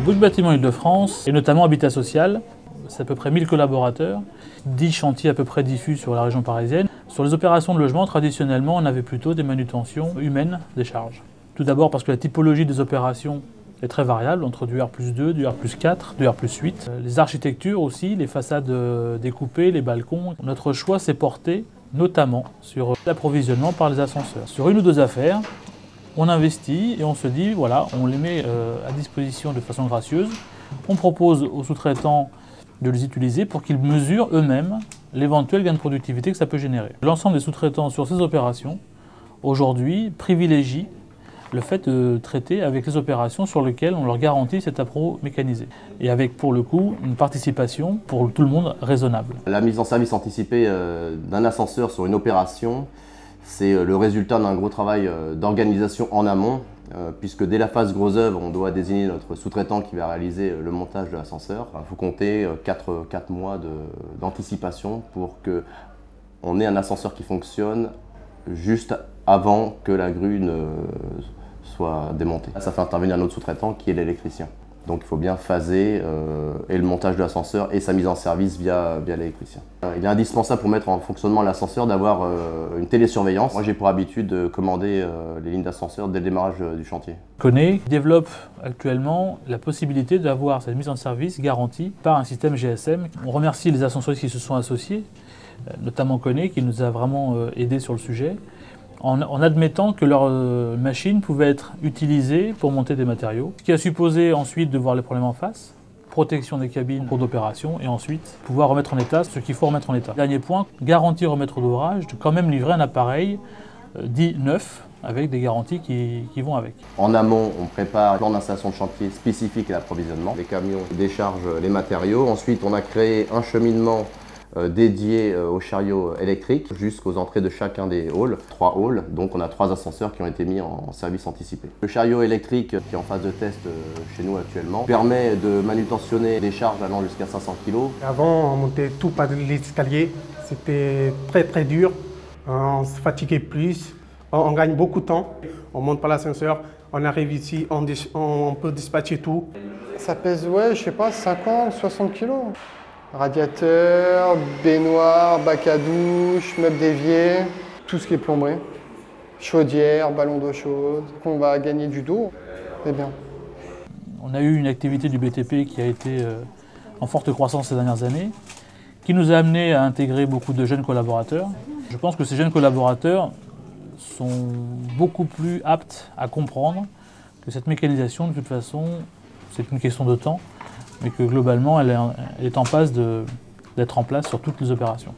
Bouygues Bâtiment Île-de-France, et notamment Habitat Social, c'est à peu près 1000 collaborateurs, 10 chantiers à peu près diffus sur la région parisienne. Sur les opérations de logement, traditionnellement, on avait plutôt des manutentions humaines des charges. Tout d'abord parce que la typologie des opérations est très variable, entre du R+2, du R+4, du R+8. Les architectures aussi, les façades découpées, les balcons. Notre choix s'est porté notamment sur l'approvisionnement par les ascenseurs. Sur une ou deux affaires, on investit et on se dit, voilà, on les met à disposition de façon gracieuse. On propose aux sous-traitants de les utiliser pour qu'ils mesurent eux-mêmes l'éventuel gain de productivité que ça peut générer. L'ensemble des sous-traitants sur ces opérations, aujourd'hui, privilégient le fait de traiter avec les opérations sur lesquelles on leur garantit cet appro mécanisé. Et avec, pour le coup, une participation pour tout le monde raisonnable. La mise en service anticipée d'un ascenseur sur une opération, c'est le résultat d'un gros travail d'organisation en amont, puisque dès la phase gros œuvre, on doit désigner notre sous-traitant qui va réaliser le montage de l'ascenseur. Il faut compter 4 mois d'anticipation pour qu'on ait un ascenseur qui fonctionne juste avant que la grue ne soit démontée. Ça fait intervenir un autre sous-traitant qui est l'électricien. Donc il faut bien phaser et le montage de l'ascenseur et sa mise en service via l'électricien. Il est indispensable pour mettre en fonctionnement l'ascenseur d'avoir une télésurveillance. Moi j'ai pour habitude de commander les lignes d'ascenseur dès le démarrage du chantier. Kone développe actuellement la possibilité d'avoir cette mise en service garantie par un système GSM. On remercie les ascensoristes qui se sont associés, notamment Kone qui nous a vraiment aidés sur le sujet, en admettant que leur machine pouvait être utilisée pour monter des matériaux, ce qui a supposé ensuite de voir les problèmes en face, protection des cabines en cours d'opération, et ensuite pouvoir remettre en état ce qu'il faut remettre en état. Dernier point, garantir au maître d'ouvrage de quand même livrer un appareil dit neuf, avec des garanties qui vont avec. En amont, on prépare un plan d'installation de chantier spécifique à l'approvisionnement. Les camions déchargent les matériaux. Ensuite, on a créé un cheminement dédié aux chariots électriques jusqu'aux entrées de chacun des halls, 3 halls, donc on a 3 ascenseurs qui ont été mis en service anticipé. Le chariot électrique qui est en phase de test chez nous actuellement permet de manutentionner des charges allant jusqu'à 500 kg. Avant on montait tout par l'escalier, c'était très dur, on se fatiguait plus, on gagne beaucoup de temps, on monte par l'ascenseur, on arrive ici, on peut dispatcher tout. Ça pèse, ouais, je sais pas, 50, 60 kg. Radiateur, baignoire, bac à douche, meubles d'évier, tout ce qui est plomberie. Chaudière, ballon d'eau chaude. On va gagner du dos, c'est bien. On a eu une activité du BTP qui a été en forte croissance ces dernières années, qui nous a amené à intégrer beaucoup de jeunes collaborateurs. Je pense que ces jeunes collaborateurs sont beaucoup plus aptes à comprendre que cette mécanisation, de toute façon, c'est une question de temps, mais que globalement, elle est en passe d'être en place sur toutes les opérations.